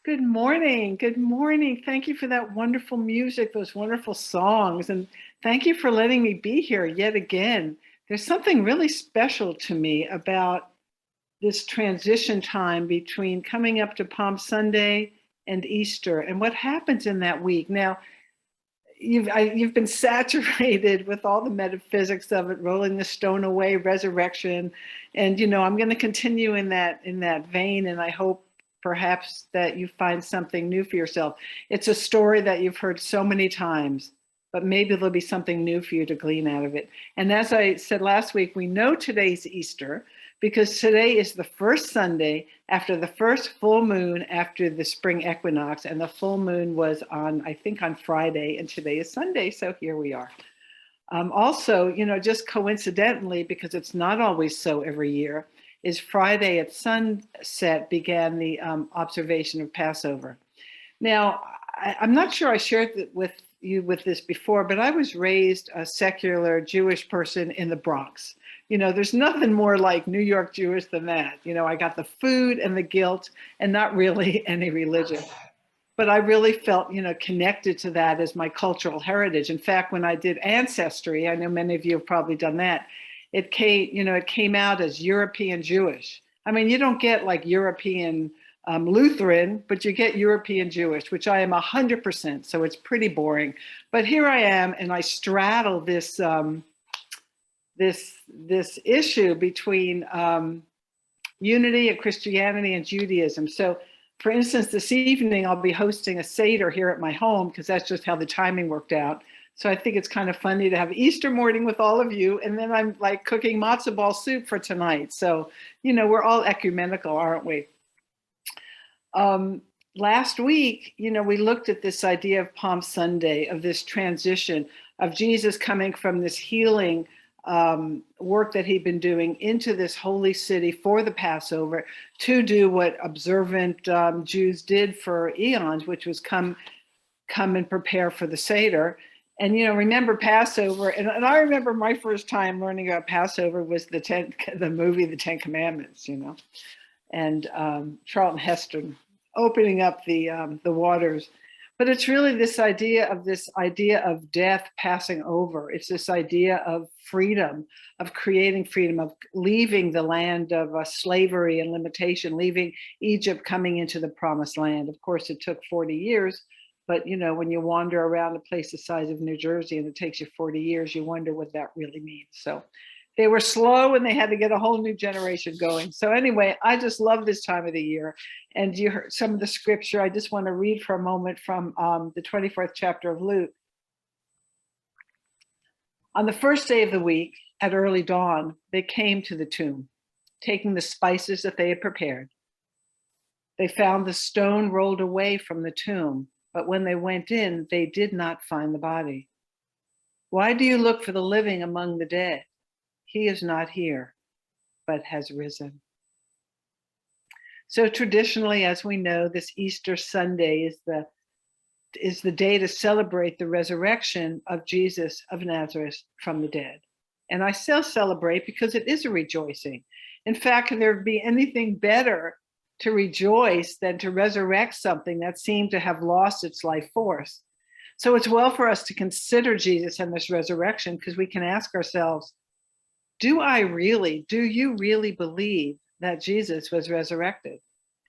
Good morning. Good morning. Thank you for that wonderful music, those wonderful songs. And thank you for letting me be here yet again. There's something really special to me about this transition time between coming up to Palm Sunday and Easter and what happens in that week. Now, you've been saturated with all the metaphysics of it, rolling the stone away, resurrection, and I'm going to continue in that vein, and I hope perhaps that you find something new for yourself. It's a story that you've heard so many times, but maybe there'll be something new for you to glean out of it. And as I said last week, we know today's Easter because today is the first Sunday after the first full moon after the spring equinox, and the full moon was I think on Friday, and today is Sunday, so here we are. Also, just coincidentally, because it's not always so every year, is Friday at sunset began the observation of Passover. Now, I'm not sure I shared with this before, but I was raised a secular Jewish person in the Bronx. There's nothing more like New York Jewish than that. I got the food and the guilt and not really any religion. But I really felt, connected to that as my cultural heritage. In fact, when I did Ancestry, I know many of you have probably done that, it came out as European Jewish. I mean, you don't get like European Lutheran, but you get European Jewish, which I am 100%, so it's pretty boring. But here I am, and I straddle this this issue between unity of Christianity and Judaism. So, for instance, this evening I'll be hosting a Seder here at my home because that's just how the timing worked out. So I think it's kind of funny to have Easter morning with all of you, and then I'm like cooking matzo ball soup for tonight. So, we're all ecumenical, aren't we? Last week, we looked at this idea of Palm Sunday, of this transition of Jesus coming from this healing work that he'd been doing into this holy city for the Passover to do what observant Jews did for eons, which was come and prepare for the Seder. And, remember Passover. And I remember my first time learning about Passover was the movie, The Ten Commandments, and Charlton Heston opening up the waters. But it's really this idea of death passing over. It's this idea of freedom, of creating freedom, of leaving the land of slavery and limitation, leaving Egypt, coming into the promised land. Of course, it took 40 years. But, when you wander around a place the size of New Jersey and it takes you 40 years, you wonder what that really means. So they were slow and they had to get a whole new generation going. So anyway, I just love this time of the year. And you heard some of the scripture. I just want to read for a moment from the 24th chapter of Luke. On the first day of the week, at early dawn, they came to the tomb, taking the spices that they had prepared. They found the stone rolled away from the tomb, but when they went in, they did not find the body. Why do you look for the living among the dead? He is not here, but has risen. So traditionally, as we know, this Easter Sunday is the day to celebrate the resurrection of Jesus of Nazareth from the dead. And I still celebrate because it is a rejoicing. In fact, can there be anything better to rejoice than to resurrect something that seemed to have lost its life force? So it's well for us to consider Jesus and this resurrection, because we can ask ourselves, do you really believe that Jesus was resurrected?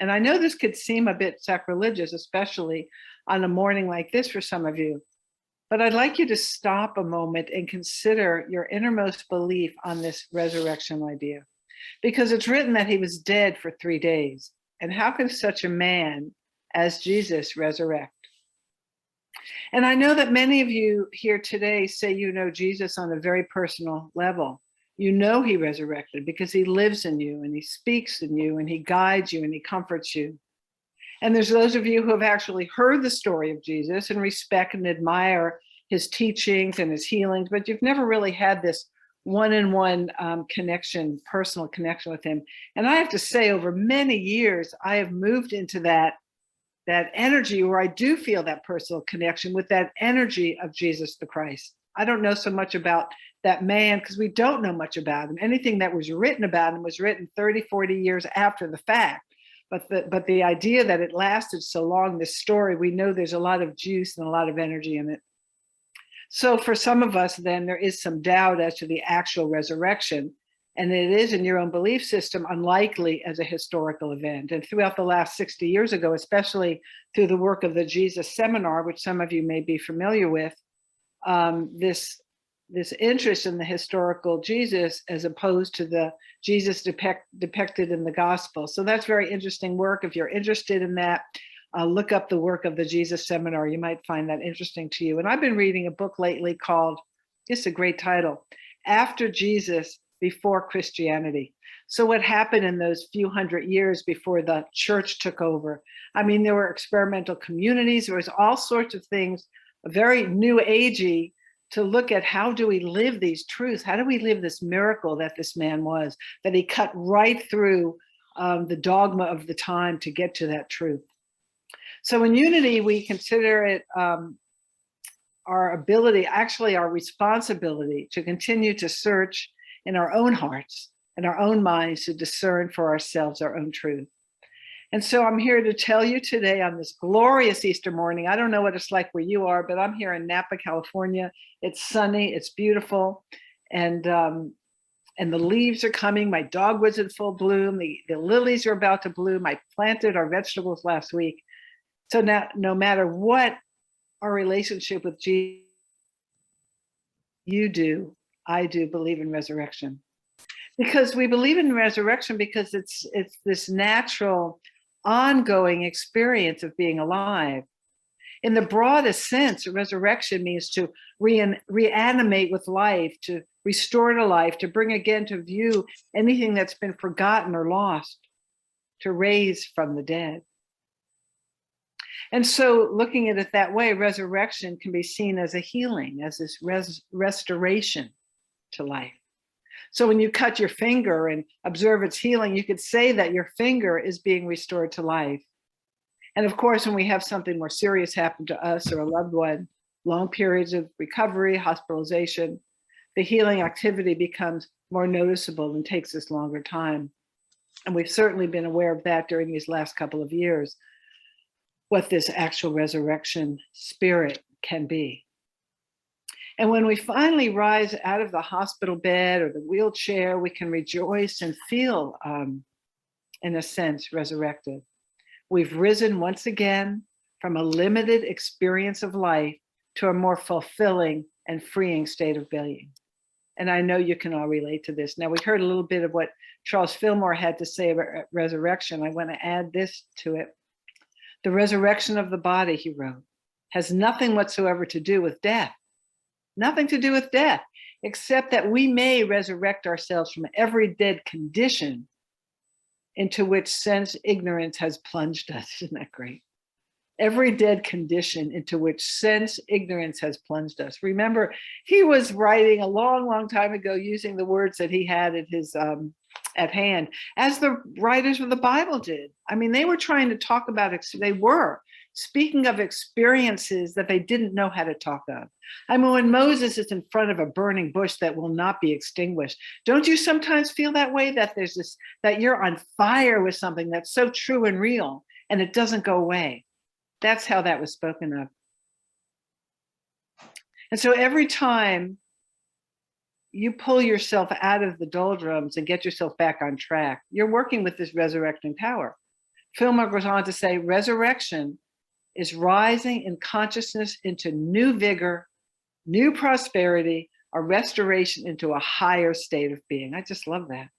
And I know this could seem a bit sacrilegious, especially on a morning like this for some of you, but I'd like you to stop a moment and consider your innermost belief on this resurrection idea, because it's written that he was dead for 3 days. And how can such a man as Jesus resurrect? And I know that many of you here today say you know Jesus on a very personal level. You know he resurrected because he lives in you and he speaks in you and he guides you and he comforts you. And there's those of you who have actually heard the story of Jesus and respect and admire his teachings and his healings, but you've never really had this one-on-one connection, personal connection with him. And I have to say, over many years, I have moved into that energy where I do feel that personal connection with that energy of Jesus the Christ. I don't know so much about that man because we don't know much about him. Anything that was written about him was written 30, 40 years after the fact. But the idea that it lasted so long, this story, we know there's a lot of juice and a lot of energy in it. So for some of us, then there is some doubt as to the actual resurrection. And it is, in your own belief system, unlikely as a historical event. And throughout the last 60 years ago, especially through the work of the Jesus Seminar, which some of you may be familiar with, this interest in the historical Jesus as opposed to the Jesus depicted in the gospel. So that's very interesting work. If you're interested in that, look up the work of the Jesus Seminar. You might find that interesting to you. And I've been reading a book lately called, it's a great title, After Jesus, Before Christianity. So what happened in those few hundred years before the church took over? I mean, there were experimental communities. There was all sorts of things, very new agey, to look at how do we live these truths? How do we live this miracle that this man was, that he cut right through the dogma of the time to get to that truth. So in Unity, we consider it our ability, actually our responsibility, to continue to search in our own hearts and our own minds to discern for ourselves our own truth. And so I'm here to tell you today on this glorious Easter morning. I don't know what it's like where you are, but I'm here in Napa, California. It's sunny, it's beautiful, and the leaves are coming. My dogwood's in full bloom. The lilies are about to bloom. I planted our vegetables last week. So now, no matter what our relationship with Jesus, you do, I do believe in resurrection. Because we believe in resurrection because it's this natural, ongoing experience of being alive. In the broadest sense, resurrection means to reanimate with life, to restore to life, to bring again to view anything that's been forgotten or lost, to raise from the dead. And so looking at it that way, resurrection can be seen as a healing, as this restoration to life. So when you cut your finger and observe its healing, you could say that your finger is being restored to life. And of course, when we have something more serious happen to us or a loved one, long periods of recovery, hospitalization, the healing activity becomes more noticeable and takes us longer time. And we've certainly been aware of that during these last couple of years, what this actual resurrection spirit can be. And when we finally rise out of the hospital bed or the wheelchair, we can rejoice and feel, in a sense, resurrected. We've risen once again from a limited experience of life to a more fulfilling and freeing state of being. And I know you can all relate to this. Now, we heard a little bit of what Charles Fillmore had to say about resurrection. I want to add this to it. The resurrection of the body, he wrote, has nothing whatsoever to do with death. Nothing to do with death, except that we may resurrect ourselves from every dead condition into which sense ignorance has plunged us. Isn't that great? Every dead condition into which sense ignorance has plunged us. Remember, he was writing a long, long time ago using the words that he had at his at hand, as the writers of the Bible did. I mean, they were trying to talk about, they were speaking of experiences that they didn't know how to talk of. I mean, when Moses is in front of a burning bush that will not be extinguished, don't you sometimes feel that way, that there's this, that you're on fire with something that's so true and real and it doesn't go away? That's how that was spoken of. And so every time you pull yourself out of the doldrums and get yourself back on track, you're working with this resurrecting power. Fillmore goes on to say, resurrection is rising in consciousness into new vigor, new prosperity, a restoration into a higher state of being. I just love that.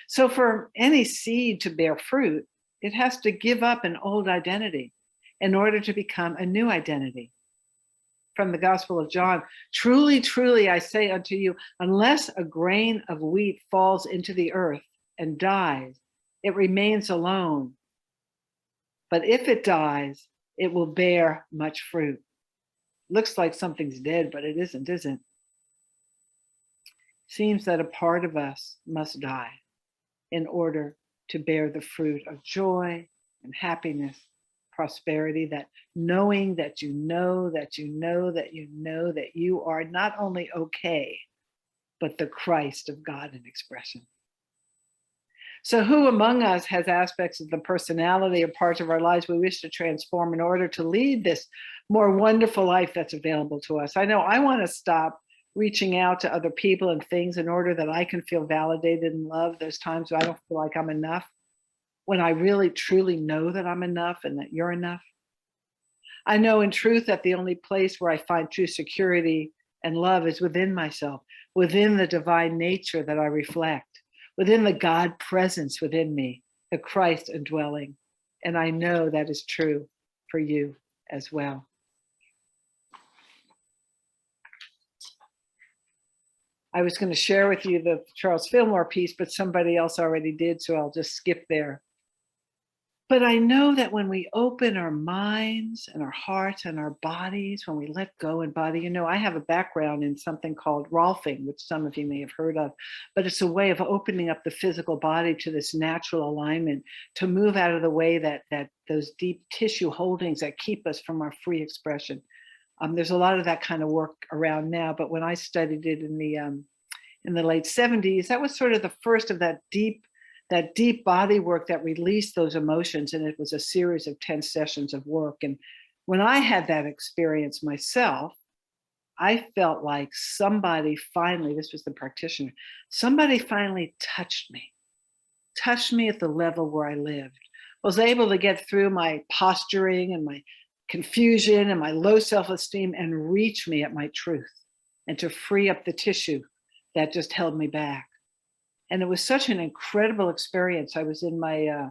So for any seed to bear fruit, it has to give up an old identity in order to become a new identity. From the Gospel of John, truly, truly, I say unto you, unless a grain of wheat falls into the earth and dies, it remains alone. But if it dies, it will bear much fruit. Looks like something's dead, but it isn't, is it? Seems that a part of us must die in order to bear the fruit of joy and happiness, prosperity, that knowing that you know that you know that you know that you are not only okay, but the Christ of God in expression. So who among us has aspects of the personality or parts of our lives we wish to transform in order to lead this more wonderful life that's available to us? I know I want to stop reaching out to other people and things in order that I can feel validated and loved. There's times where I don't feel like I'm enough, when I really truly know that I'm enough and that you're enough. I know in truth that the only place where I find true security and love is within myself, within the divine nature that I reflect, within the God presence within me, the Christ indwelling. And I know that is true for you as well. I was going to share with you the Charles Fillmore piece, but somebody else already did, so I'll just skip there. But I know that when we open our minds and our hearts and our bodies, when we let go and body, you know, I have a background in something called Rolfing, which some of you may have heard of, but it's a way of opening up the physical body to this natural alignment, to move out of the way that those deep tissue holdings that keep us from our free expression. There's a lot of that kind of work around now, but when I studied it in the late 70s, that was sort of the first of that deep body work that released those emotions. And it was a series of 10 sessions of work. And when I had that experience myself, I felt like somebody finally, this was the practitioner, somebody finally touched me at the level where I lived, was able to get through my posturing and my confusion and my low self-esteem and reach me at my truth and to free up the tissue that just held me back. And it was such an incredible experience. I was in my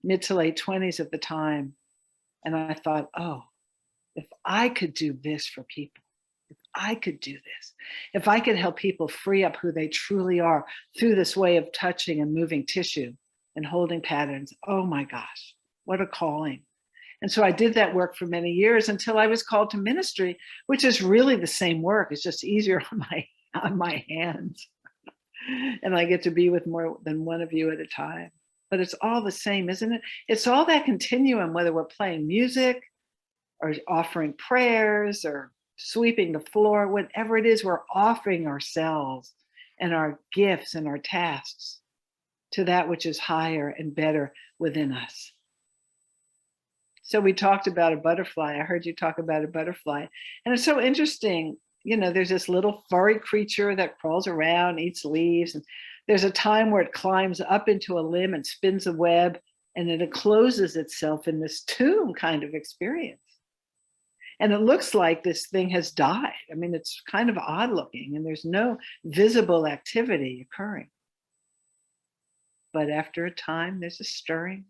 mid to late 20s at the time. And I thought, oh, if I could do this for people, if I could do this, if I could help people free up who they truly are through this way of touching and moving tissue and holding patterns, oh my gosh, what a calling. And so I did that work for many years until I was called to ministry, which is really the same work. It's just easier on my hands. And I get to be with more than one of you at a time. But it's all the same, isn't it? It's all that continuum, whether we're playing music or offering prayers or sweeping the floor, whatever it is, we're offering ourselves and our gifts and our tasks to that which is higher and better within us. So we talked about a butterfly. I heard you talk about a butterfly. And it's so interesting. You know, there's this little furry creature that crawls around, eats leaves. And there's a time where it climbs up into a limb and spins a web, and then it closes itself in this tomb kind of experience. And it looks like this thing has died. I mean, it's kind of odd looking, and there's no visible activity occurring. But after a time, there's a stirring.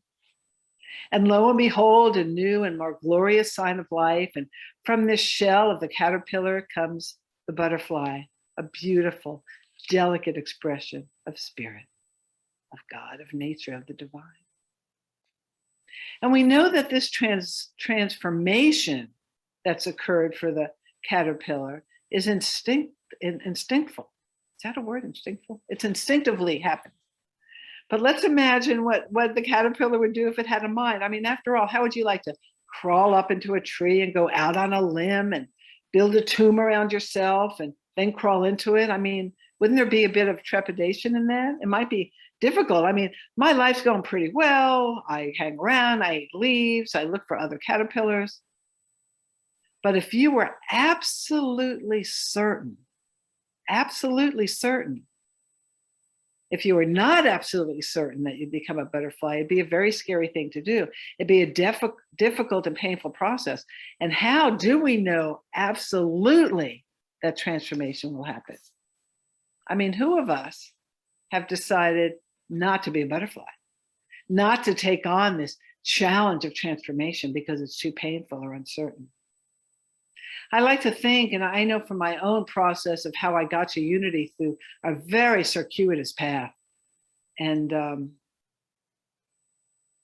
And lo and behold, a new and more glorious sign of life. And from this shell of the caterpillar comes the butterfly, a beautiful, delicate expression of spirit, of God, of nature, of the divine. And we know that this transformation that's occurred for the caterpillar is instinctful. Is that a word, instinctful? It's instinctively happened. But let's imagine what the caterpillar would do if it had a mind. I mean, after all, how would you like to crawl up into a tree and go out on a limb and build a tomb around yourself and then crawl into it? I mean, wouldn't there be a bit of trepidation in that? It might be difficult. I mean, my life's going pretty well. I hang around, I eat leaves, I look for other caterpillars. But if you were absolutely certain, if you were not absolutely certain that you'd become a butterfly, it'd be a very scary thing to do. It'd be a difficult and painful process. And how do we know absolutely that transformation will happen? I mean, who of us have decided not to be a butterfly, not to take on this challenge of transformation because it's too painful or uncertain? I like to think, and I know from my own process of how I got to Unity through a very circuitous path. And,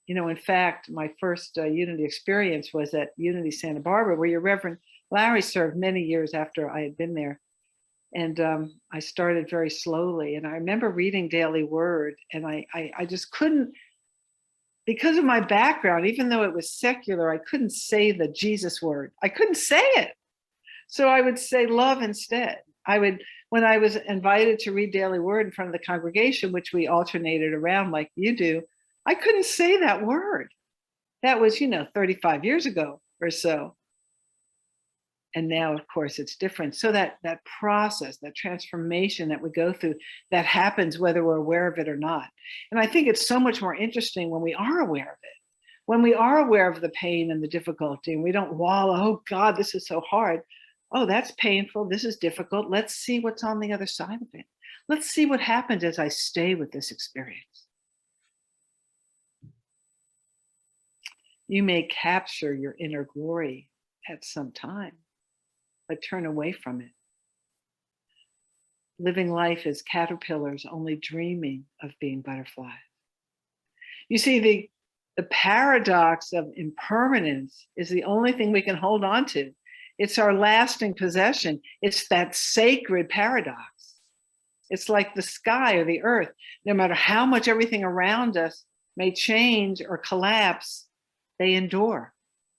you know, in fact, my first Unity experience was at Unity Santa Barbara, where your Reverend Larry served many years after I had been there. And I started very slowly. And I remember reading Daily Word, and I just couldn't, because of my background, even though it was secular, I couldn't say the Jesus word. I couldn't say it. So I would say love instead. I would When I was invited to read Daily Word in front of the congregation, which we alternated around like you do, I couldn't say that word. That was, 35 years ago or so. And now, of course, it's different. So that process, that transformation that we go through, that happens whether we're aware of it or not. And I think it's so much more interesting when we are aware of it, when we are aware of the pain and the difficulty, and we don't wallow, oh God, this is so hard. Oh, that's painful. This is difficult. Let's see what's on the other side of it. Let's see what happens as I stay with this experience. You may capture your inner glory at some time, but turn away from it. Living life as caterpillars, only dreaming of being butterflies. You see, the paradox of impermanence is the only thing we can hold on to. It's our lasting possession. It's that sacred paradox. It's like the sky or the earth. No matter how much everything around us may change or collapse, they endure.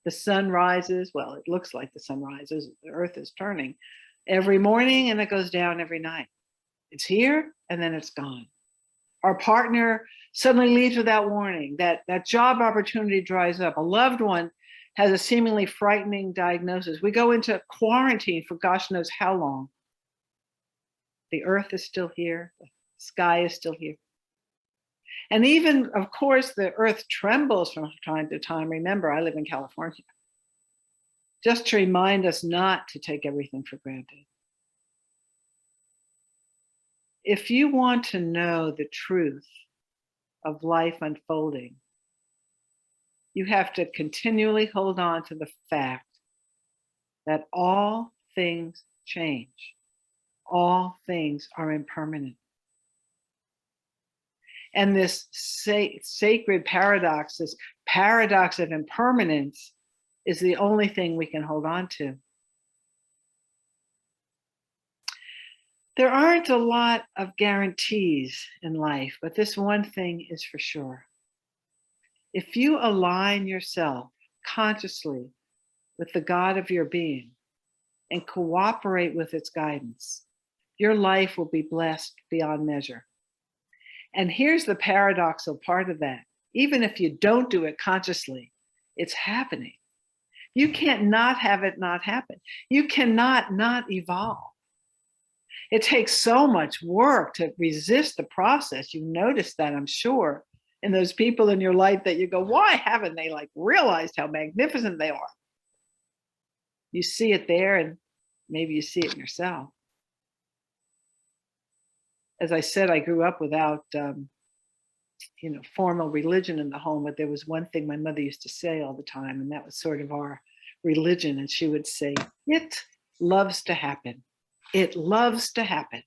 The sun rises, well, it looks like the sun rises, the earth is turning every morning and it goes down every night. It's here and then it's gone. Our partner suddenly leaves without warning. That job opportunity dries up. A loved one has a seemingly frightening diagnosis. We go into quarantine for gosh knows how long. The earth is still here. The sky is still here. And even, of course, the earth trembles from time to time. Remember, I live in California. Just to remind us not to take everything for granted. If you want to know the truth of life unfolding, you have to continually hold on to the fact that all things change. All things are impermanent. And this sacred paradox, this paradox of impermanence, is the only thing we can hold on to. There aren't a lot of guarantees in life, but this one thing is for sure. If you align yourself consciously with the God of your being and cooperate with its guidance, your life will be blessed beyond measure. And here's the paradoxical part of that. Even if you don't do it consciously, it's happening. You can't not have it not happen. You cannot not evolve. It takes so much work to resist the process. You notice that, I'm sure, in those people in your life that you go, why haven't they realized how magnificent they are? You see it there and maybe you see it in yourself. As I said, I grew up without, formal religion in the home, but there was one thing my mother used to say all the time, and that was sort of our religion. And she would say, it loves to happen. It loves to happen.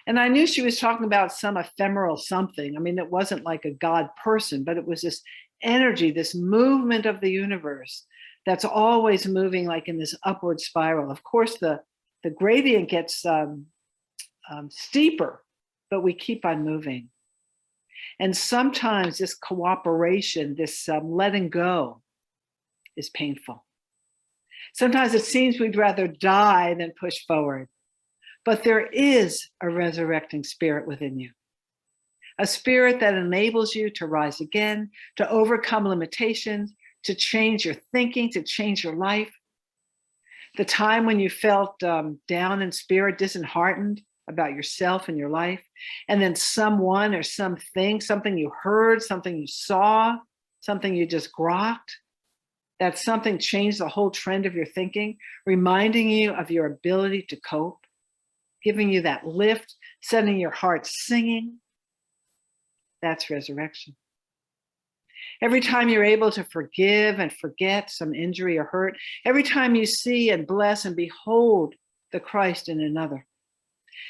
And I knew she was talking about some ephemeral something. I mean, it wasn't like a God person, but it was this energy, this movement of the universe that's always moving like in this upward spiral. Of course, the gradient gets steeper, but we keep on moving. And sometimes this cooperation, this letting go is painful. Sometimes it seems we'd rather die than push forward. But there is a resurrecting spirit within you, a spirit that enables you to rise again, to overcome limitations, to change your thinking, to change your life. The time when you felt down in spirit, disheartened about yourself and your life, and then someone or something you heard, something you saw, something you just grokked, that something changed the whole trend of your thinking, reminding you of your ability to cope, giving you that lift, setting your heart singing. That's resurrection. Every time you're able to forgive and forget some injury or hurt, every time you see and bless and behold the Christ in another,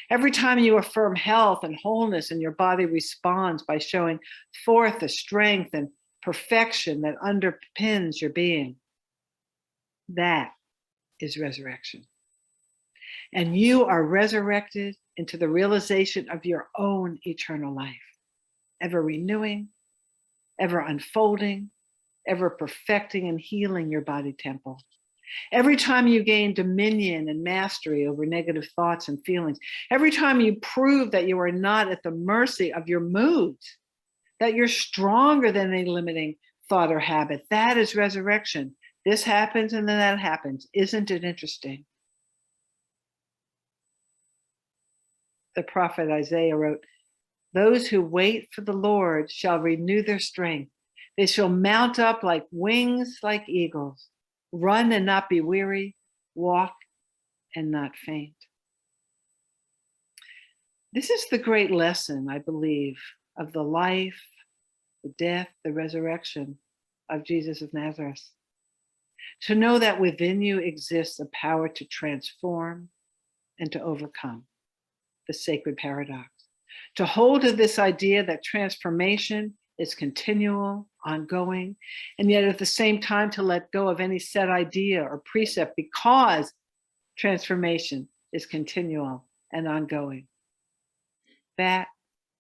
every time you affirm health and wholeness and your body responds by showing forth the strength and perfection that underpins your being, that is resurrection. And you are resurrected into the realization of your own eternal life, ever renewing, ever unfolding, ever perfecting and healing your body temple. Every time you gain dominion and mastery over negative thoughts and feelings, every time you prove that you are not at the mercy of your moods, that you're stronger than any limiting thought or habit, that is resurrection. This happens and then that happens. Isn't it interesting? The prophet Isaiah wrote, "Those who wait for the Lord shall renew their strength. They shall mount up like wings like eagles, run and not be weary, walk and not faint." This is the great lesson, I believe, of the life, the death, the resurrection of Jesus of Nazareth. To know that within you exists a power to transform and to overcome the sacred paradox. To hold to this idea that transformation is continual, ongoing, and yet at the same time to let go of any set idea or precept because transformation is continual and ongoing. That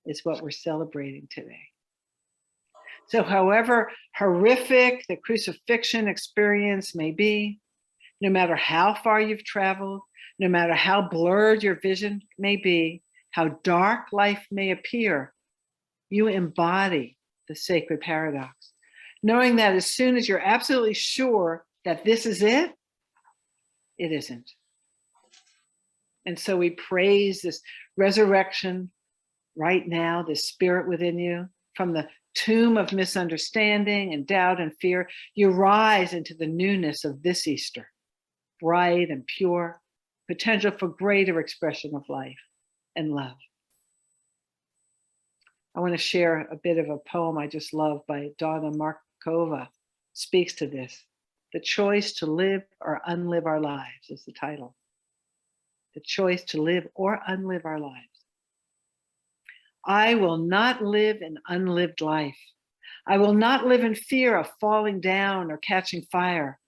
is what we're celebrating today. So however horrific the crucifixion experience may be, no matter how far you've traveled, no matter how blurred your vision may be, how dark life may appear, you embody the sacred paradox, knowing that as soon as you're absolutely sure that this is it, it isn't. And so we praise this resurrection right now, this spirit within you. From the tomb of misunderstanding and doubt and fear, you rise into the newness of this Easter, bright and pure, potential for greater expression of life and love. I want to share a bit of a poem I just love by Donna Markova. Speaks to this. The choice to live or unlive our lives is the title. The choice to live or unlive our lives. I will not live an unlived life. I will not live in fear of falling down or catching fire.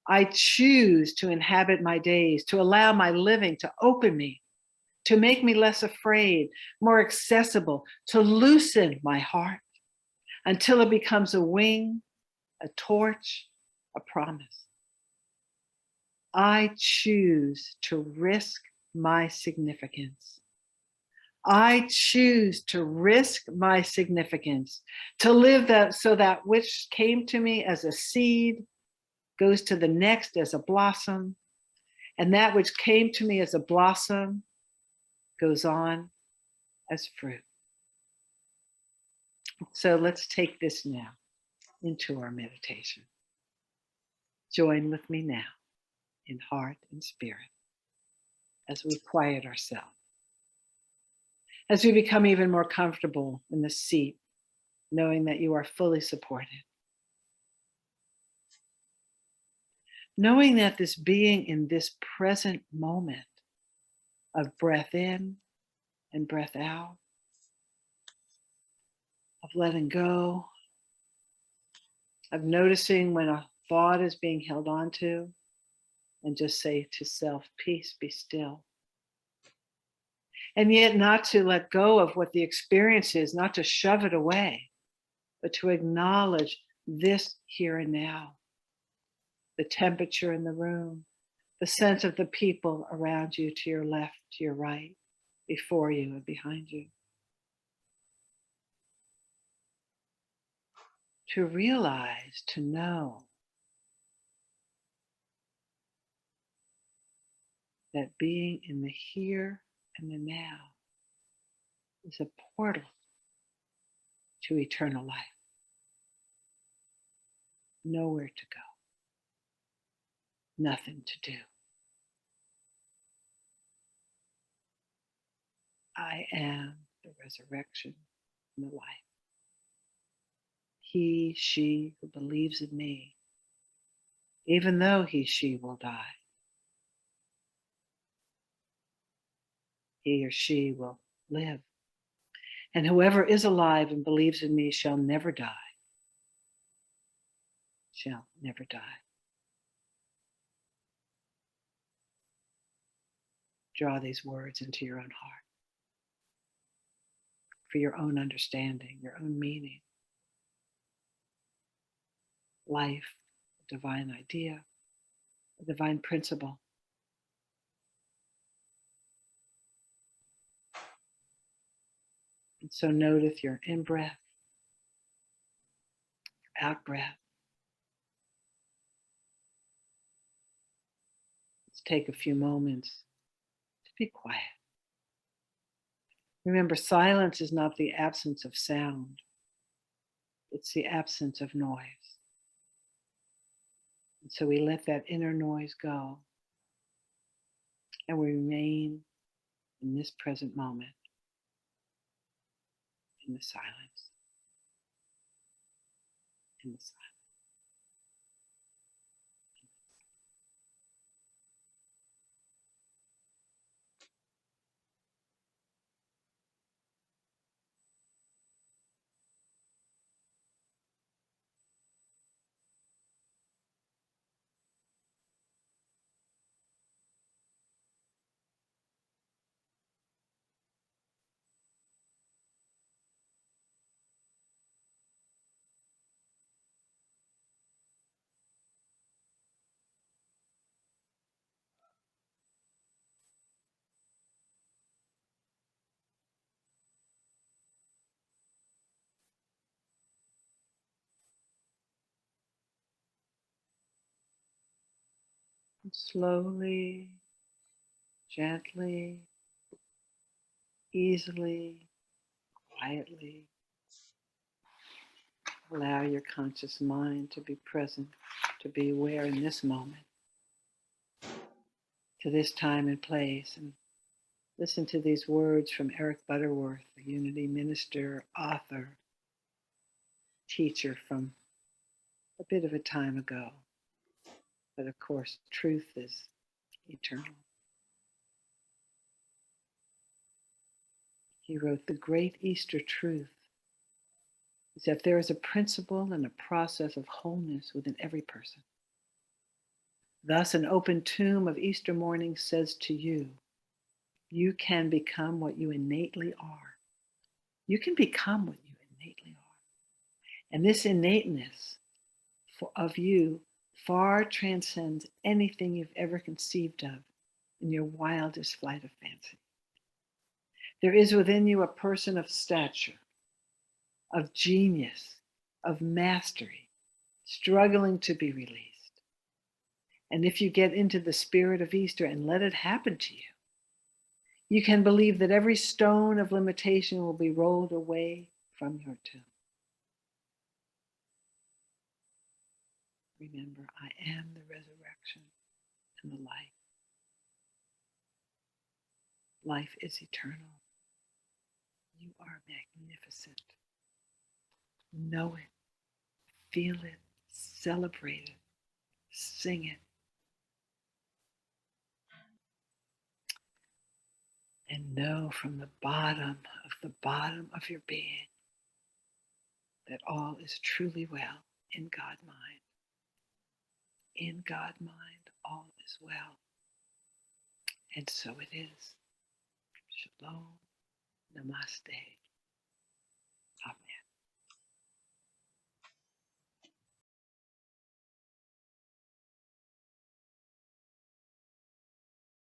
I choose to inhabit my days, to allow my living to open me, to make me less afraid, more accessible, to loosen my heart until it becomes a wing, a torch, a promise. I choose to risk my significance. I choose to risk my significance, to live that so that which came to me as a seed goes to the next as a blossom, and that which came to me as a blossom goes on as fruit. So let's take this now into our meditation. Join with me now in heart and spirit as we quiet ourselves, as we become even more comfortable in the seat, knowing that you are fully supported. Knowing that this being in this present moment of breath in and breath out, of letting go, of noticing when a thought is being held on to, and just say to self, peace, be still. And yet not to let go of what the experience is, not to shove it away, but to acknowledge this here and now. The temperature in the room, the sense of the people around you, to your left, to your right, before you and behind you. To realize, to know that being in the here and the now is a portal to eternal life. Nowhere to go. Nothing to do. I am the resurrection and the life. He, she who believes in me, even though he, she will die, he or she will live. And whoever is alive and believes in me shall never die. Shall never die. Draw these words into your own heart for your own understanding, your own meaning. Life, a divine idea, a divine principle. And so notice your in-breath, out-breath. Let's take a few moments to be quiet. Remember, silence is not the absence of sound. It's the absence of noise. And so we let that inner noise go and we remain in this present moment, in the silence, in the silence. And slowly, gently, easily, quietly, allow your conscious mind to be present, to be aware in this moment, to this time and place. And listen to these words from Eric Butterworth, the Unity minister, author, teacher from a bit of a time ago. But of course, truth is eternal. He wrote, "The great Easter truth is that there is a principle and a process of wholeness within every person. Thus, an open tomb of Easter morning says to you, you can become what you innately are. You can become what you innately are. And this innateness of you far transcends anything you've ever conceived of in your wildest flight of fancy. There is within you a person of stature, of genius, of mastery, struggling to be released. And if you get into the spirit of Easter and let it happen to you, you can believe that every stone of limitation will be rolled away from your tomb. Remember, I am the resurrection and the life. Life is eternal. You are magnificent. Know it, feel it, celebrate it, sing it. And know from the bottom of your being that all is truly well in God mind. In God mind, all is well. And so it is. Shalom. Namaste.